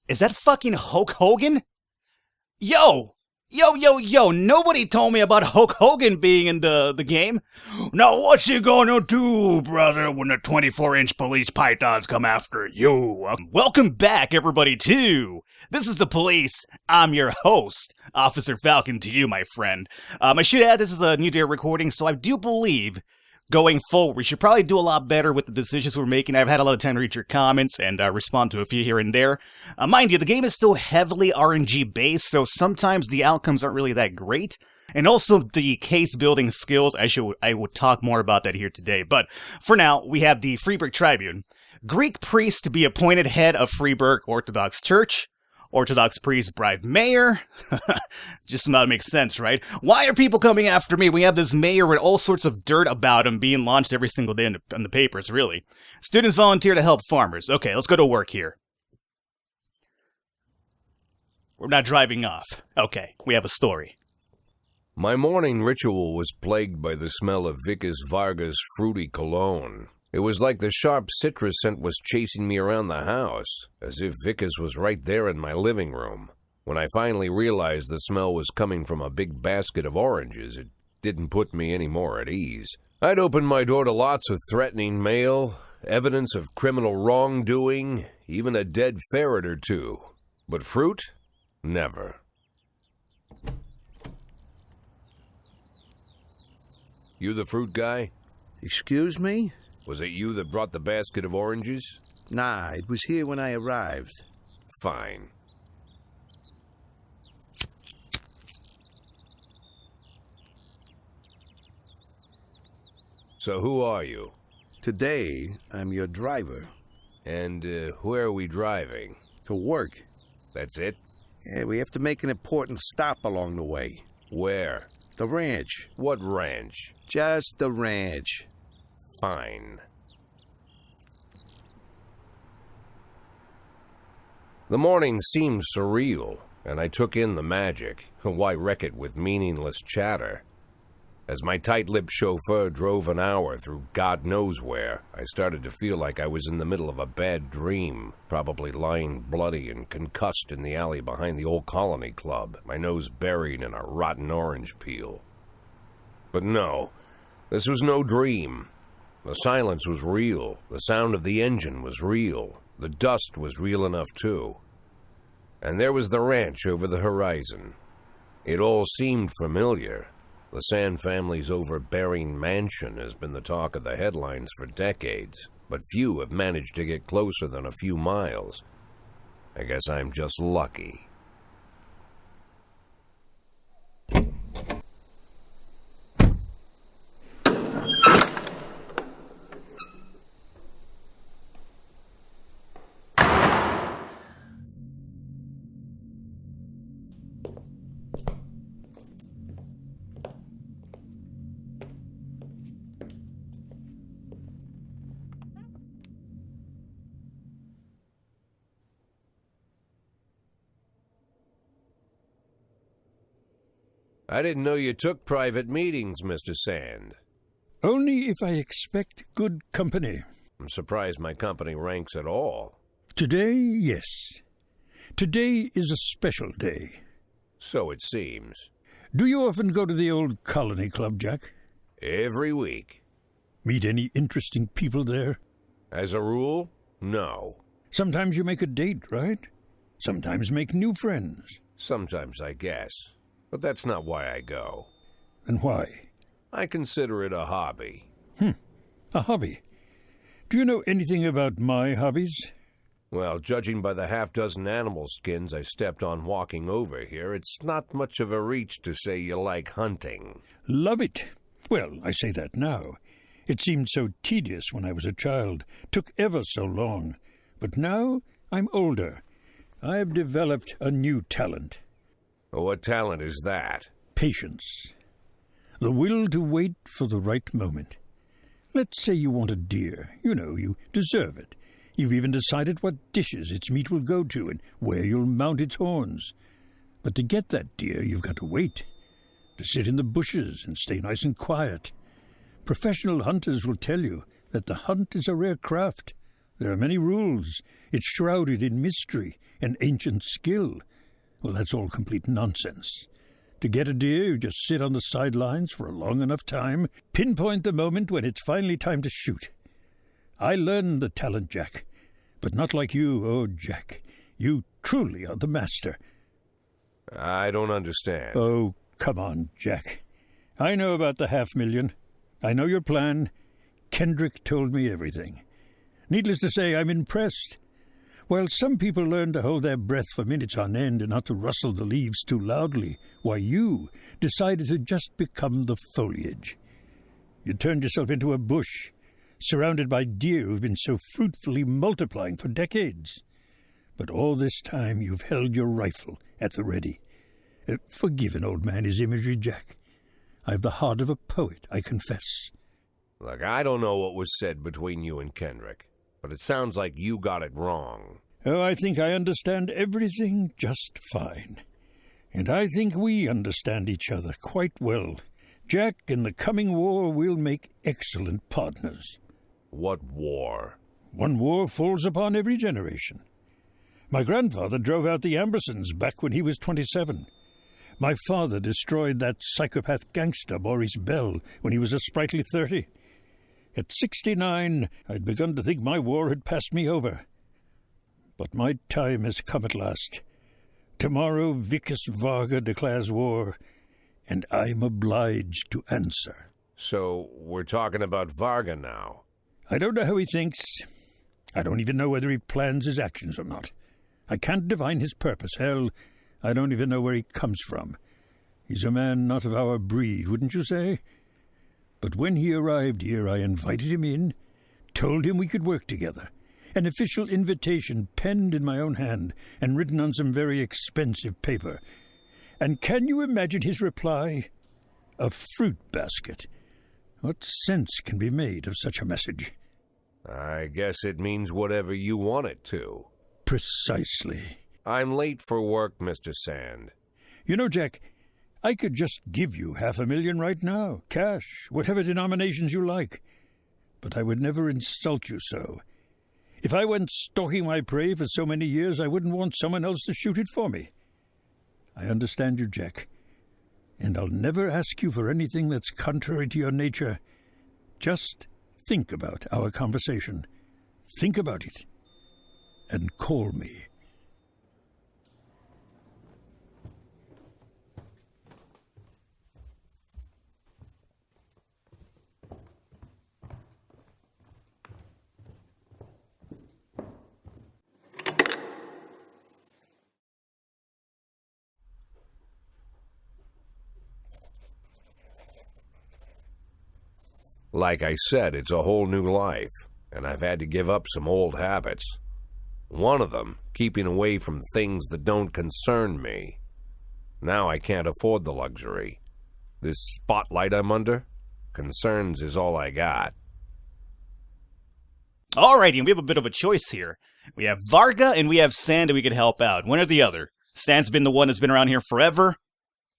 Is that fucking Hulk Hogan? Yo! Yo, nobody told me about Hulk Hogan being in the game. Now what you gonna do, brother, when the 24-inch police pythons come after you? Welcome back, everybody, to This is the Police. I'm your host, Officer Falcon to you, my friend. I should add, this is a new day recording, so I do believe going forward, we should probably do a lot better with the decisions we're making. I've had a lot of time to read your comments and respond to a few here and there. Mind you, the game is still heavily RNG based, so sometimes the outcomes aren't really that great. And also the case building skills, I would talk more about that here today. But for now, we have the Freeburg Tribune. Greek priest to be appointed head of Freeburg Orthodox Church. Orthodox priest bribe mayor. Just about makes sense, right? Why are people coming after me? We have this mayor with all sorts of dirt about him being launched every single day in the papers, really. Students volunteer to help farmers. Okay, let's go to work here. We're not driving off. Okay, we have a story. My morning ritual was plagued by the smell of Vickers Vargas' fruity cologne. It was like the sharp citrus scent was chasing me around the house, as if Vickers was right there in my living room. When I finally realized the smell was coming from a big basket of oranges, it didn't put me any more at ease. I'd opened my door to lots of threatening mail, evidence of criminal wrongdoing, even a dead ferret or two. But fruit? Never. You the fruit guy? Excuse me? Was it you that brought the basket of oranges? Nah, it was here when I arrived. Fine. So who are you? Today, I'm your driver. And where are we driving? To work. That's it? Yeah, we have to make an important stop along the way. Where? The ranch. What ranch? Just the ranch. Fine. The morning seemed surreal, and I took in the magic. Why wreck it with meaningless chatter? As my tight-lipped chauffeur drove an hour through God knows where, I started to feel like I was in the middle of a bad dream, probably lying bloody and concussed in the alley behind the old Colony Club, my nose buried in a rotten orange peel. But no, this was no dream. The silence was real. The sound of the engine was real. The dust was real enough, too. And there was the ranch over the horizon. It all seemed familiar. The Sand family's overbearing mansion has been the talk of the headlines for decades, but few have managed to get closer than a few miles. I guess I'm just lucky. I didn't know you took private meetings, Mr. Sand. Only if I expect good company. I'm surprised my company ranks at all. Today, yes. Today is a special day. So it seems. Do you often go to the old Colony Club, Jack? Every week. Meet any interesting people there? As a rule, no. Sometimes you make a date, right? Sometimes make new friends. Sometimes, I guess. But that's not why I go. And why? I consider it a hobby. A hobby. Do you know anything about my hobbies? Well, judging by the half-dozen animal skins I stepped on walking over here, it's not much of a reach to say you like hunting. Love it. Well, I say that now. It seemed so tedious when I was a child. Took ever so long. But now I'm older. I've developed a new talent. What talent is that? Patience. The will to wait for the right moment. Let's say you want a deer. You know, you deserve it. You've even decided what dishes its meat will go to and where you'll mount its horns. But to get that deer, you've got to wait. To sit in the bushes and stay nice and quiet. Professional hunters will tell you that the hunt is a rare craft, There are many rules. It's shrouded in mystery and ancient skill. Well, that's all complete nonsense. To get a deer, you just sit on the sidelines for a long enough time, pinpoint the moment when it's finally time to shoot. I learned the talent, Jack, but not like you, oh, Jack. You truly are the master. I don't understand. Oh, come on, Jack. I know about the 500,000. I know your plan. Kendrick told me everything. Needless to say, I'm impressed. While some people learn to hold their breath for minutes on end and not to rustle the leaves too loudly, why you decided to just become the foliage. You turned yourself into a bush, surrounded by deer who've been so fruitfully multiplying for decades. But all this time you've held your rifle at the ready. Forgive an old man his imagery, Jack. I've the heart of a poet, I confess. Look, I don't know what was said between you and Kendrick, but it sounds like you got it wrong. Oh, I think I understand everything just fine. And I think we understand each other quite well. Jack, in the coming war, we'll make excellent partners. What war? One war falls upon every generation. My grandfather drove out the Ambersons back when he was 27. My father destroyed that psychopath gangster Maurice Bell when he was a sprightly 30. At 69, I'd begun to think my war had passed me over. But my time has come at last. Tomorrow Vicus Varga declares war, and I'm obliged to answer. So we're talking about Varga now? I don't know how he thinks. I don't even know whether he plans his actions or not. I can't divine his purpose. Hell, I don't even know where he comes from. He's a man not of our breed, wouldn't you say? But when he arrived here, I invited him in, told him we could work together. An official invitation penned in my own hand and written on some very expensive paper. And can you imagine his reply? A fruit basket. What sense can be made of such a message? I guess it means whatever you want it to. Precisely. I'm late for work, Mr. Sand. You know, Jack, I could just give you 500,000 right now, cash, whatever denominations you like. But I would never insult you so. If I went stalking my prey for so many years, I wouldn't want someone else to shoot it for me. I understand you, Jack, and I'll never ask you for anything that's contrary to your nature. Just think about our conversation. Think about it, and call me. Like I said, it's a whole new life, and I've had to give up some old habits. One of them, keeping away from things that don't concern me. Now I can't afford the luxury. This spotlight I'm under, concerns is all I got. Alrighty, and we have a bit of a choice here. We have Varga and we have Sand that we could help out. One or the other. Sand's been the one that's been around here forever.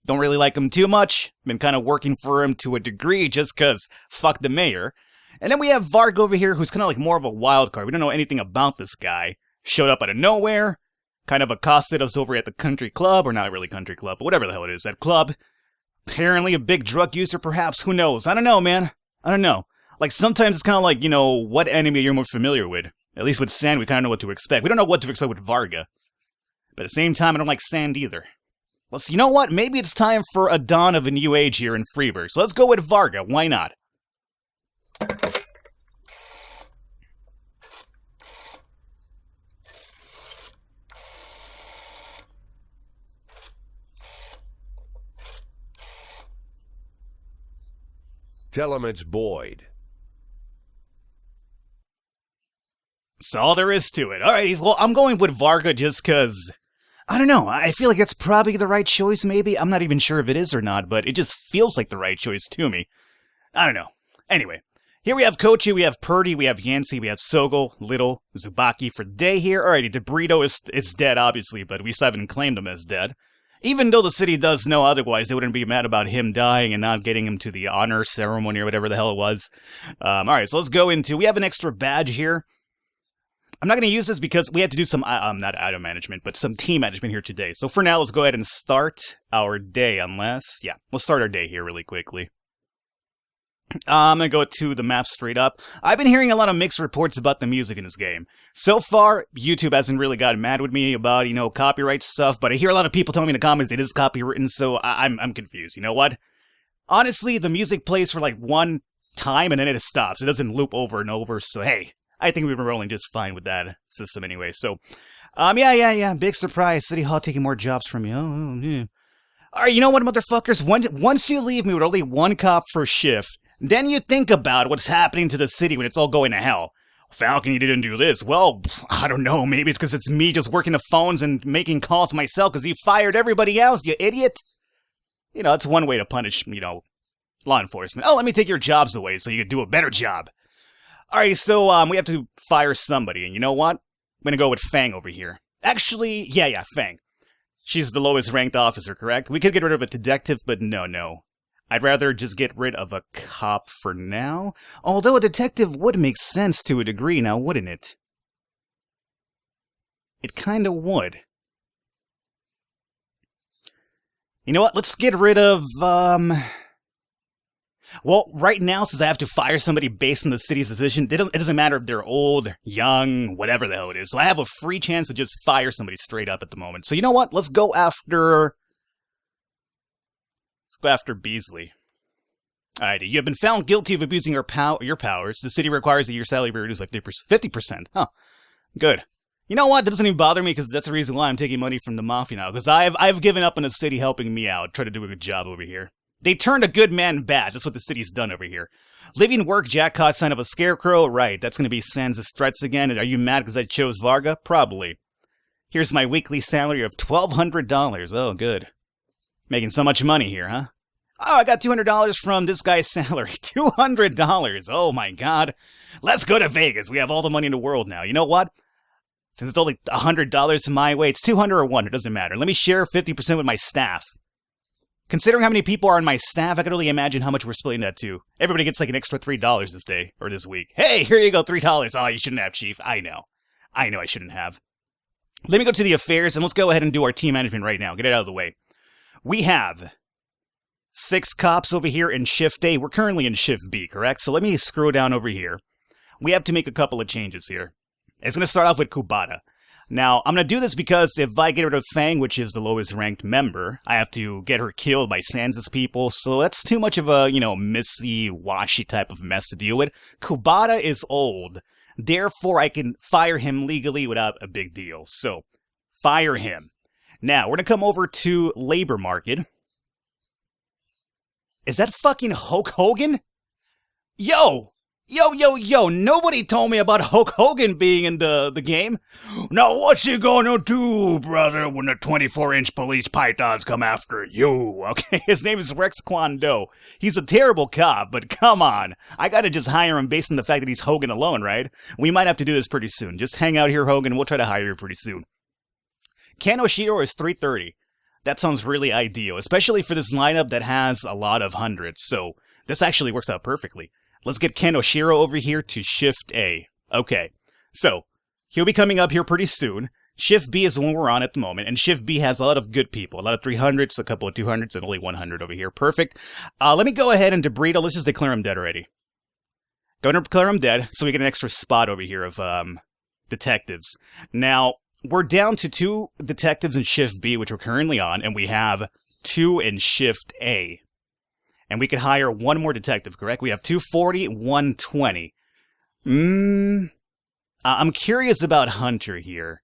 Don't really like him too much. Been kind of working for him to a degree just because fuck the mayor. And then we have Varga over here who's kind of like more of a wild card. We don't know anything about this guy. Showed up out of nowhere. Kind of accosted us over at the country club. Or not really country club, but whatever the hell it is. That club. Apparently a big drug user perhaps. Who knows? I don't know, man. I don't know. Like sometimes it's kind of like, you know, what enemy you're more familiar with. At least with Sand we kind of know what to expect. We don't know what to expect with Varga. But at the same time I don't like Sand either. You know what? Maybe it's time for a dawn of a new age here in Freeburg. So let's go with Varga. Why not? Tell him it's Boyd. That's all there is to it. Alright, well, I'm going with Varga just because... I don't know, I feel like it's probably the right choice, maybe. I'm not even sure if it is or not, but it just feels like the right choice to me. I don't know. Anyway, here we have Kochi, we have Purdy, we have Yancey, we have Sogol, Little, Zubaki for Day here. Alrighty, DeBrito is dead, obviously, but we still haven't claimed him as dead. Even though the city does know otherwise, they wouldn't be mad about him dying and not getting him to the honor ceremony or whatever the hell it was. Alright, so let's go into... We have an extra badge here. I'm not going to use this because we had to do some, not item management, but some team management here today. So for now, let's go ahead and start our day, let's start our day here really quickly. I'm going to go to the map straight up. I've been hearing a lot of mixed reports about the music in this game. So far, YouTube hasn't really gotten mad with me about, copyright stuff, but I hear a lot of people telling me in the comments it is copywritten, so I'm confused. You know what? Honestly, the music plays for like one time and then it stops. It doesn't loop over and over, so hey, I think we've been rolling just fine with that system anyway. So, yeah, big surprise. City Hall taking more jobs from you. Oh, yeah. Alright, you know what, motherfuckers? Once you leave me with only one cop per shift, then you think about what's happening to the city when it's all going to hell. Falcon, you didn't do this. Well, I don't know. Maybe it's because it's me just working the phones and making calls myself because you fired everybody else, you idiot. It's one way to punish, law enforcement. Oh, let me take your jobs away so you can do a better job. Alright, so we have to fire somebody. And you know what? I'm going to go with Fang over here. Actually, yeah, Fang. She's the lowest ranked officer, correct? We could get rid of a detective, but no. I'd rather just get rid of a cop for now. Although a detective would make sense to a degree now, wouldn't it? It kinda would. You know what? Let's get rid of, well, right now, since I have to fire somebody based on the city's decision, it doesn't matter if they're old, young, whatever the hell it is. So I have a free chance to just fire somebody straight up at the moment. So you know what? Let's go after Beasley. Alrighty, you have been found guilty of abusing your powers. The city requires that your salary be reduced by 50%. Huh. Good. You know what? That doesn't even bother me because that's the reason why I'm taking money from the mafia now. Because I've given up on the city helping me out, try to do a good job over here. They turned a good man bad. That's what the city's done over here. Living work, jackpot, sign of a scarecrow. Right, that's going to be Sans threats again. Are you mad because I chose Varga? Probably. Here's my weekly salary of $1,200. Oh, good. Making so much money here, huh? Oh, I got $200 from this guy's salary. $200. Oh my god. Let's go to Vegas. We have all the money in the world now. You know what? Since it's only $100 my way, it's 200 or 1. It doesn't matter. Let me share 50% with my staff. Considering how many people are on my staff, I can only imagine how much we're splitting that to. Everybody gets like an extra $3 this day, or this week. Hey, here you go, $3. Oh, you shouldn't have, Chief. I know I shouldn't have. Let me go to the affairs, and let's go ahead and do our team management right now. Get it out of the way. We have 6 cops over here in Shift A. We're currently in Shift B, correct? So let me scroll down over here. We have to make a couple of changes here. It's going to start off with Kubata. Now, I'm going to do this because if I get rid of Fang, which is the lowest ranked member, I have to get her killed by Sans' people, so that's too much of a, messy, washy type of mess to deal with. Kubata is old, therefore I can fire him legally without a big deal, so fire him. Now, we're going to come over to labor market. Is that fucking Hulk Hogan? Yo, nobody told me about Hulk Hogan being in the game. Now what you gonna do, brother, when the 24-inch police pythons come after you? Okay, his name is Rex Kwon Do. He's a terrible cop, but come on. I gotta just hire him based on the fact that he's Hogan alone, right? We might have to do this pretty soon. Just hang out here, Hogan, we'll try to hire you pretty soon. Kanoshiro is 330. That sounds really ideal, especially for this lineup that has a lot of hundreds, so this actually works out perfectly. Let's get Kanoshiro over here to Shift A. Okay, so he'll be coming up here pretty soon. Shift B is the one we're on at the moment, and Shift B has a lot of good people. A lot of 300s, a couple of 200s, and only 100 over here. Perfect. Let me go ahead and Debrito. Let's just declare him dead already. Go and declare him dead, so we get an extra spot over here of detectives. Now, we're down to 2 detectives in Shift B, which we're currently on, and we have 2 in Shift A. And we could hire 1 more detective, correct? We have 240, 120. I'm curious about Hunter here.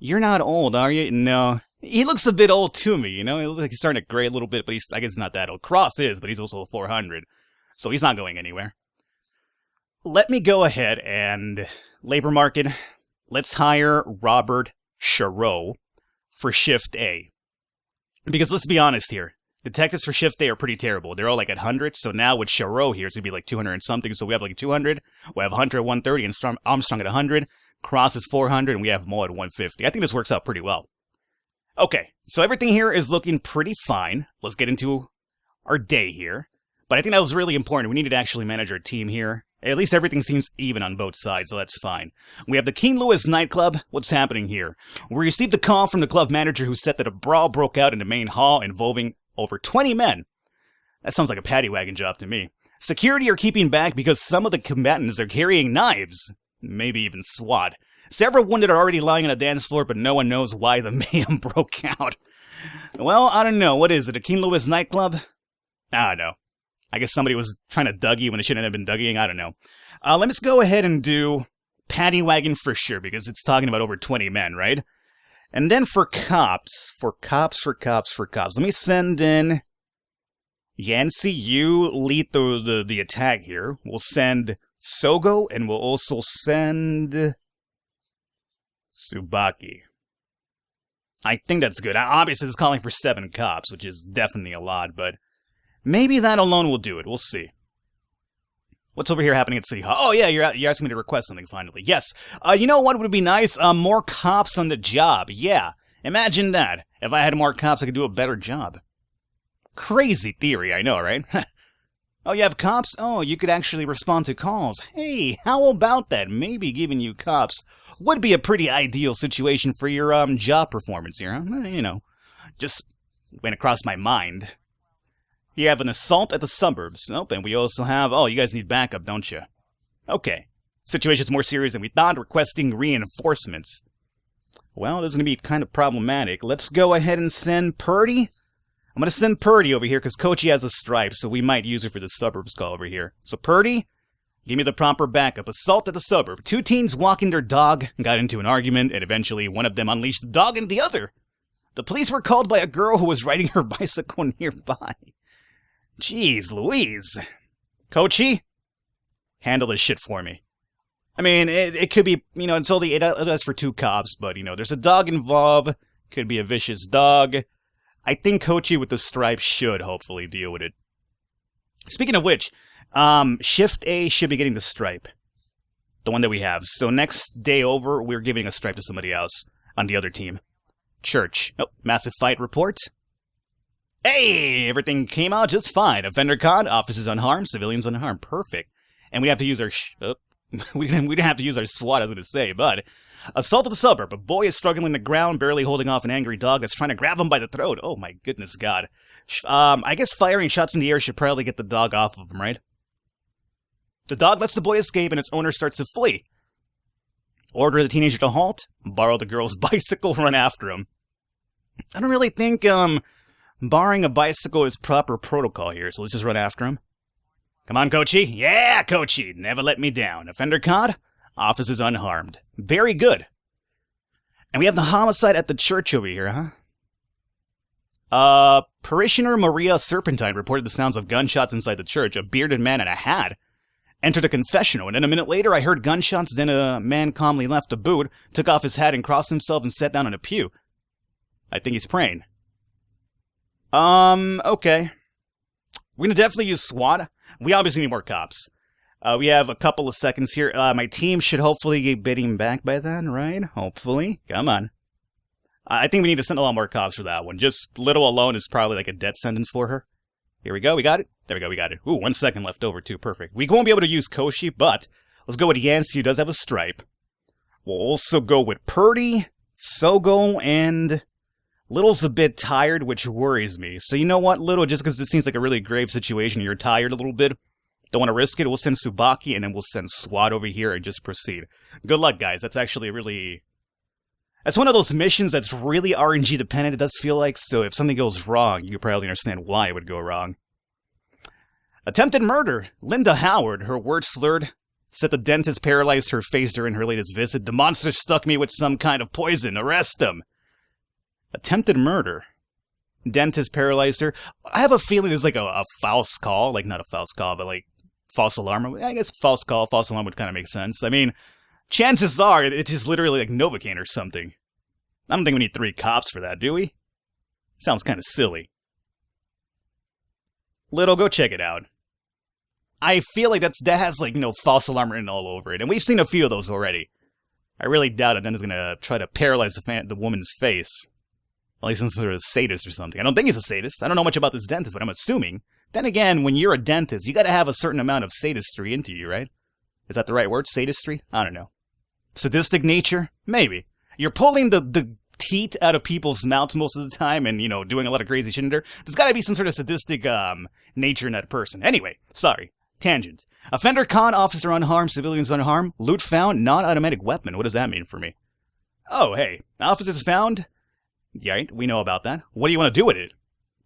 You're not old, are you? No. He looks a bit old to me, He looks like he's starting to gray a little bit, but I guess not that old. Cross is, but he's also a 400. So he's not going anywhere. Let me go ahead and labor market. Let's hire Robert Charot for Shift A. Because let's be honest here. Detectives for Shift A are pretty terrible. They're all like at hundreds, so now with Charot here, it's going to be like 200 and something. So we have like 200, we have Hunter at 130, and Armstrong at 100. Cross is 400, and we have Mo at 150. I think this works out pretty well. Okay, so everything here is looking pretty fine. Let's get into our day here. But I think that was really important. We needed to actually manage our team here. At least everything seems even on both sides, so that's fine. We have the King Louis nightclub. What's happening here? We received a call from the club manager who said that a brawl broke out in the main hall involving over 20 men. That sounds like a paddy wagon job to me. Security are keeping back because some of the combatants are carrying knives. Maybe even SWAT. Several wounded are already lying on the dance floor, but no one knows why the mayhem broke out. Well, I don't know. What is it, a King Louis nightclub? I don't know. I guess somebody was trying to Dougie when it shouldn't have been Dougieing. I don't know. Let's go ahead and do paddy wagon for sure, because it's talking about over 20 men, right? And then for cops. Let me send in Yancy. You lead the attack here. We'll send Sogo, and we'll also send Tsubaki. I think that's good. Obviously, it's calling for 7 cops, which is definitely a lot, but maybe that alone will do it. We'll see. What's over here happening at City Hall? Oh, yeah, you're asking me to request something, finally. Yes. You know what would be nice? More cops on the job. Yeah. Imagine that. If I had more cops, I could do a better job. Crazy theory, I know, right? Oh, you have cops? Oh, you could actually respond to calls. Hey, how about that? Maybe giving you cops would be a pretty ideal situation for your job performance here, huh? You know, just went across my mind. You have an assault at the suburbs. Nope, and we also have... Oh, you guys need backup, don't you? Okay. Situation's more serious than we thought, requesting reinforcements. Well, this is going to be kind of problematic. Let's go ahead and send Purdy. I'm going to send Purdy over here, because Kochi has a stripe, so we might use her for the suburbs call over here. So Purdy, give me the proper backup. Assault at the suburb. 2 teens walking their dog, got into an argument, and eventually one of them unleashed the dog on the other. The police were called by a girl who was riding her bicycle nearby. Jeez Louise. Kochi, handle this shit for me. I mean, it could be, you know, it's only, that's for 2 cops, but, you know, there's a dog involved. Could be a vicious dog. I think Kochi with the stripe should hopefully deal with it. Speaking of which, Shift A should be getting the stripe. The one that we have. So next day over, we're giving a stripe to somebody else on the other team. Church. Oh, massive fight report. Hey, everything came out just fine. Offender caught, officers unharmed, civilians unharmed. Perfect. And we have to use our... we didn't have to use our SWAT, I was going to say, but... Assault at the suburb. A boy is struggling on the ground, barely holding off an angry dog that's trying to grab him by the throat. Oh my goodness God. I guess firing shots in the air should probably get the dog off of him, right? The dog lets the boy escape and its owner starts to flee. Order the teenager to halt, borrow the girl's bicycle, run after him. I don't really think, borrowing a bicycle is proper protocol here, so let's just run after him. Come on, Kochi. Yeah, Kochi. Never let me down. Offender caught. Officers unharmed. Very good. And we have the homicide at the church over here, huh? Parishioner Maria Serpentine reported the sounds of gunshots inside the church. A bearded man in a hat entered a confessional, and then a minute later I heard gunshots. Then a man calmly left the booth, took off his hat and crossed himself and sat down in a pew. I think he's praying. Okay. We're gonna definitely use SWAT. We obviously need more cops. We have a couple of seconds here. My team should hopefully get bidding back by then, right? Hopefully. Come on. I think we need to send a lot more cops for that one. Just little alone is probably like a death sentence for her. Here we go. We got it. There we go. We got it. Ooh, 1 second left over too. Perfect. We won't be able to use Koshi, but let's go with Yancy, who does have a stripe. We'll also go with Purdy, Sogo, and Little's a bit tired, which worries me. So you know what, Little? Just because it seems like a really grave situation, you're tired a little bit. Don't want to risk it. We'll send Tsubaki, and then we'll send SWAT over here and just proceed. Good luck, guys. That's actually really... That's one of those missions that's really RNG dependent, it does feel like, so if something goes wrong, you probably understand why it would go wrong. Attempted murder. Linda Howard, her words slurred, said the dentist paralyzed her face during her latest visit. The monster stuck me with some kind of poison. Arrest him. Attempted murder. Dentist paralyzed her. I have a feeling there's like a false call. Like, not a false call, but like false alarm. I guess false call, false alarm would kind of make sense. I mean, chances are it's just literally like Novocaine or something. I don't think we need 3 cops for that, do we? Sounds kind of silly. Little, go check it out. I feel like that has like, you know, false alarm written all over it. And we've seen a few of those already. I really doubt it. Then is going to try to paralyze the woman's face. At least since they're a sadist or something. I don't think he's a sadist. I don't know much about this dentist, but I'm assuming. Then again, when you're a dentist, you got to have a certain amount of sadistry into you, right? Is that the right word? Sadistry? I don't know. Sadistic nature? Maybe. You're pulling the teat out of people's mouths most of the time and, doing a lot of crazy shit in there. There's gotta be some sort of sadistic, nature in that person. Anyway, sorry. Tangent. Offender caught, officer unharmed, civilians unharmed. Loot found, non-automatic weapon. What does that mean for me? Oh, hey. Officers found? Yeah, right, we know about that. What do you want to do with it?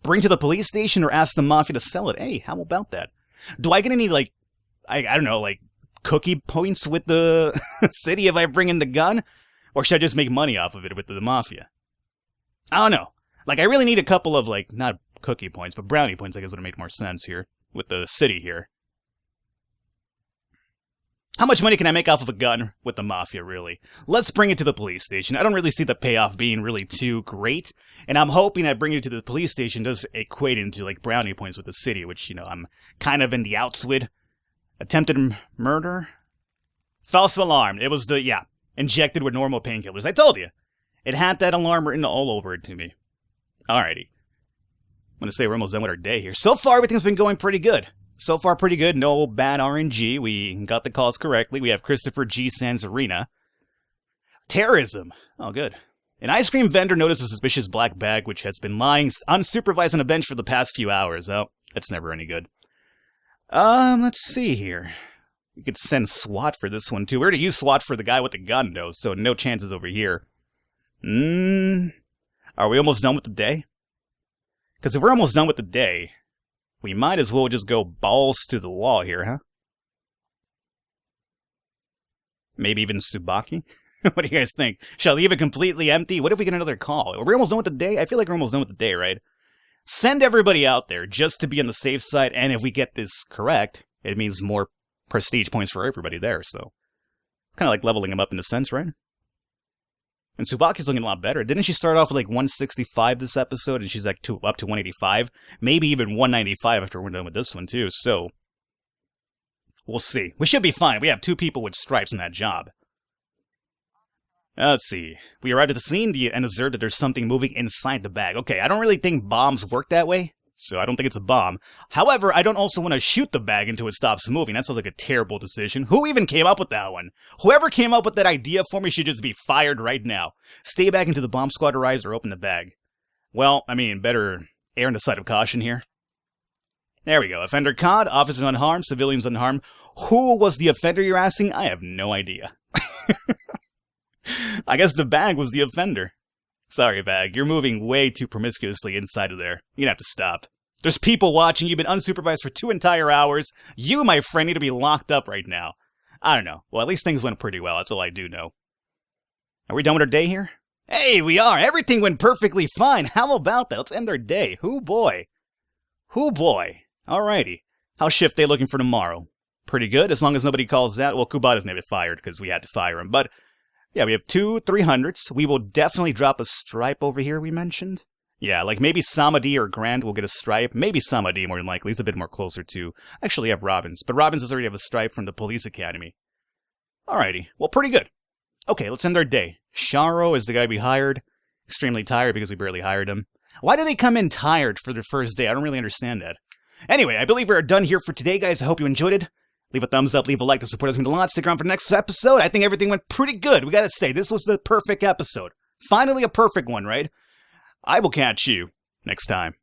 Bring to the police station or ask the mafia to sell it? Hey, how about that? Do I get any, I don't know, cookie points with the city if I bring in the gun? Or should I just make money off of it with the mafia? I don't know. I really need a couple of, not cookie points, but brownie points, I guess would make more sense here with the city here. How much money can I make off of a gun with the mafia, really? Let's bring it to the police station. I don't really see the payoff being really too great, and I'm hoping that bringing it to the police station does equate into, brownie points with the city, which, I'm kind of in the outs with. Attempted murder? False alarm. It was injected with normal painkillers. I told you. It had that alarm written all over it to me. Alrighty. I'm going to say we're almost done with our day here. So far, everything's been going pretty good. So far, pretty good. No bad RNG. We got the calls correctly. We have Christopher G. Sanzarina. Terrorism. Oh, good. An ice cream vendor noticed a suspicious black bag, which has been lying unsupervised on a bench for the past few hours. Oh, that's never any good. Let's see here. We could send SWAT for this one, too. We already used SWAT for the guy with the gun, though, so no chances over here. Are we almost done with the day? Because if we're almost done with the day, we might as well just go balls to the wall here, huh? Maybe even Tsubaki? What do you guys think? Shall I leave it completely empty? What if we get another call? Are we almost done with the day? I feel like we're almost done with the day, right? Send everybody out there just to be on the safe side, and if we get this correct, it means more prestige points for everybody there, so it's kind of like leveling them up in a sense, right? And Tsubaki's looking a lot better. Didn't she start off with 165 this episode, and she's up to 185? Maybe even 195 after we're done with this one, too, so we'll see. We should be fine. We have 2 people with stripes in that job. Let's see. We arrived at the scene and observed that there's something moving inside the bag. Okay, I don't really think bombs work that way, so I don't think it's a bomb. However, I don't also want to shoot the bag until it stops moving. That sounds like a terrible decision. Who even came up with that one? Whoever came up with that idea for me should just be fired right now. Stay back until the bomb squad arrives or open the bag. Well, better err on the side of caution here. There we go. Offender caught, officers unharmed, civilians unharmed. Who was the offender, you're asking? I have no idea. I guess the bag was the offender. Sorry, bag. You're moving way too promiscuously inside of there. You're gonna have to stop. There's people watching. You've been unsupervised for 2 entire hours. You, my friend, need to be locked up right now. I don't know. Well, at least things went pretty well. That's all I do know. Are we done with our day here? Hey, we are. Everything went perfectly fine. How about that? Let's end our day. Hoo boy. Hoo boy. Alrighty. How's shift day looking for tomorrow? Pretty good, as long as nobody calls that. Well, Kubata's never fired because we had to fire him, but yeah, we have 2 300s. We will definitely drop a stripe over here, we mentioned. Yeah, maybe Samadhi or Grant will get a stripe. Maybe Samadhi, more than likely. He's a bit more closer to... Actually, have Robbins. But Robbins does already have a stripe from the police academy. Alrighty. Well, pretty good. Okay, let's end our day. Sharo is the guy we hired. Extremely tired because we barely hired him. Why do they come in tired for their first day? I don't really understand that. Anyway, I believe we're done here for today, guys. I hope you enjoyed it. Leave a thumbs up, leave a like to support us a lot. Stick around for the next episode. I think everything went pretty good. We gotta say, this was the perfect episode. Finally a perfect one, right? I will catch you next time.